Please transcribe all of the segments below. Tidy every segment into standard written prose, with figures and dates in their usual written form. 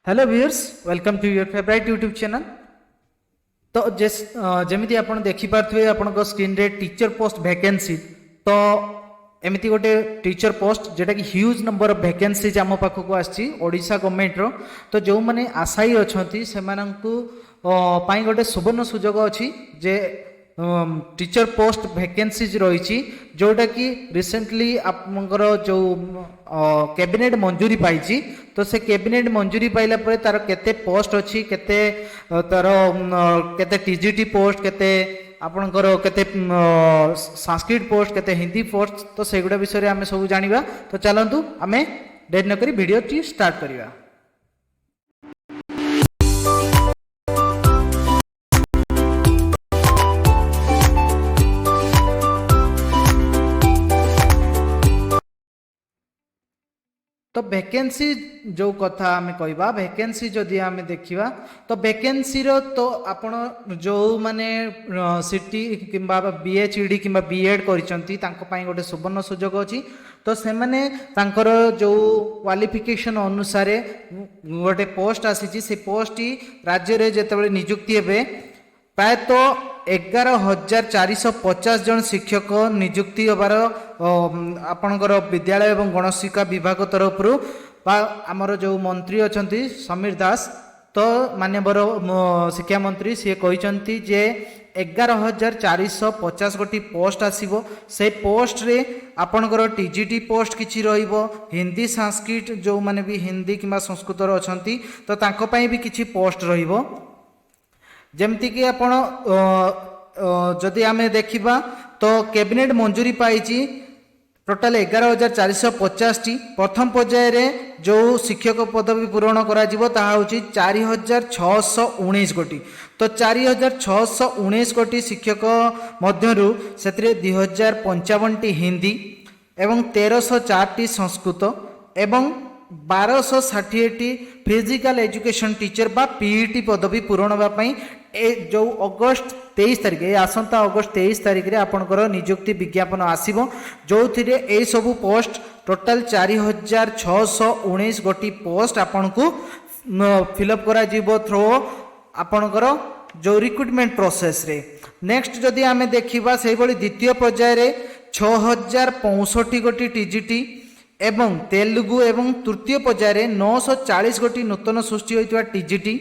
Hello viewers, welcome to your favourite YouTube channel. तो जमी आप देखिपे आप स्क्रीन रे टीचर पोस्ट वैकेंसी। तो एमती गोटे टीचर पोस्ट जेटा कि ह्यूज नंबर ऑफ वैकेंसीज आम पाखक आसी ओडिशा गवर्नमेंट रो। तो जो मैंने आशायी अच्छा से गोटे सुवर्ण सुजोग अच्छी जे टीचर पोस्ट वैकेंसीज रही जोटा कि रिसेंटली आपंकर जो कैबिनेट मंजूरी पाई। तो से कैबिनेट मंजूरी पाइला परे तार केते पोस्ट अच्छी केते तार केते टीजीटी पोस्ट केते आपणकर केते संस्कृत पोस्ट केते हिंदी पोस्ट। तो सेगुड़ा विषय आम सब जानिबा। तो चलतु आम डेरी नक वीडियो टी स्टार्ट करिया। तो वैकेंसी जो कथा आम कहवा वैकेंसी जदि आम देखा तो वैकेंसी तो आपण जो माने सीटी किंबा बीएचईडी किंबा बीएड करिसंती तांको पई गोटे सुवर्ण सुजोग अछि। तो से माने तांकर जो क्वालिफिकेशन अनुसार गोटे पोस्ट आसी से पोस्ट ही राज्य रे जेतेबेले नियुक्ति हेबे प्रायतः 11,450 जन शिक्षक नियुक्ति होबार आपणकर विद्यालय एवं गणशिक्षा विभाग तरफ आमर जो मंत्री अच्छा समीर दास तो मानवर शिक्षा मंत्री सी कहते जे 11,450 गोटी पोस्ट आसीबो। से पोस्ट रे आपणकर टीजीटी पोस्ट किछि रहिबो, हिंदी संस्कृत जो माने भी हिंदी किंबा संस्कृत अछंती तो तांको पई भी किछि पोस्ट रहिबो। जमती कि आपण जदि आम देखा तो कैबिनेट मंजूरी पाई टोटाल 11,450 टी। प्रथम पर्याय रे जो शिक्षक पदवी पूरण करा 4,619 कोटी। तो 4,619 कोटी शिक्षक मध्यरु सेतिरे 2,055 टी हिंदी एवं 1,304 टी संस्कृत एवं 1,260 टी फिजिकल एजुकेशन टीचर बा पीईटी पदवी पूरण होगापी जो अगस्त 23 तारिख आसंता अगस्त 23 तारिख रे आपनकर नियुक्ति विज्ञापन आसीबो जो थिरे ए सब पोस्ट टोटाल 4,619 गोटी पोस्ट आपनको फिलअप करा जीवो थ्रो आपनकर जो रिक्रुटमेंट प्रोसेस रे। नेक्स्ट जदि आमे देखिबा सेही बळी द्वितीय पर्याय रे 6,065 गोटी टीजीटी एवं तेलुगु एवं तृतीय पर्याय रे 940 गोटी नूतन सृष्टि होइतवा टीजीटी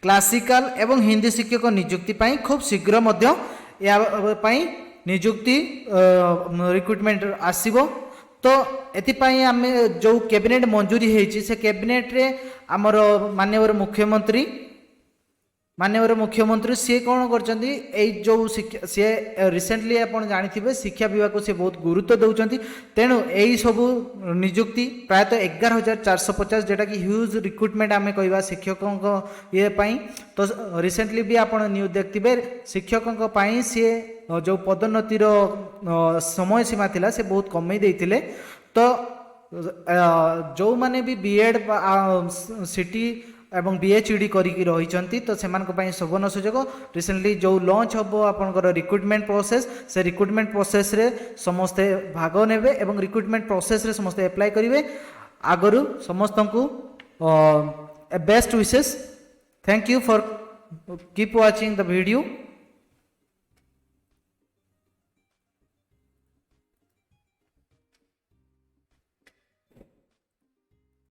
क्लासिकल एवं हिंदी शिक्षक नियुक्ति पाई खूब शीघ्र मध्य या पाई नियुक्ति रिक्रुटमेंट आसीबो। तो एथिपाई आम जो कैबिनेट मंजूरी होइछि से कैबिनेट रे आमर माननीय मुख्यमंत्री सी कौन कर जो शिक्षा सी रिसेंटली आप जानी शिक्षा विभाग को सी बहुत गुरुत्व दौरान। तेणु यही सब नियुक्ति प्रायतः 11,450 जेटा कि ह्यूज रिक्रुटमेंट आम कहवा शिक्षकों ये पाई। तो रिसेंटली भी आप न्यूज देखते शिक्षकों सी जो पदोन्नतिर समय सीमा थिला से बहुत कमे देते। तो जो माने भी बीएड सिटी एवं बीएचईडी करिकी रही तो से सुवर्ण सुजोग रिसेंटली जो लॉन्च हम आपंकर रिक्रुटमेंट प्रोसेस से रिक्रुटमेंट प्रोसेस रे समस्ते भाग नेबे एवं रिक्रुटमेंट प्रोसेस रे समस्ते अप्लाई करेंगे। आगरू समस्त को बेस्ट विशेष। Thank you for keep watching the video.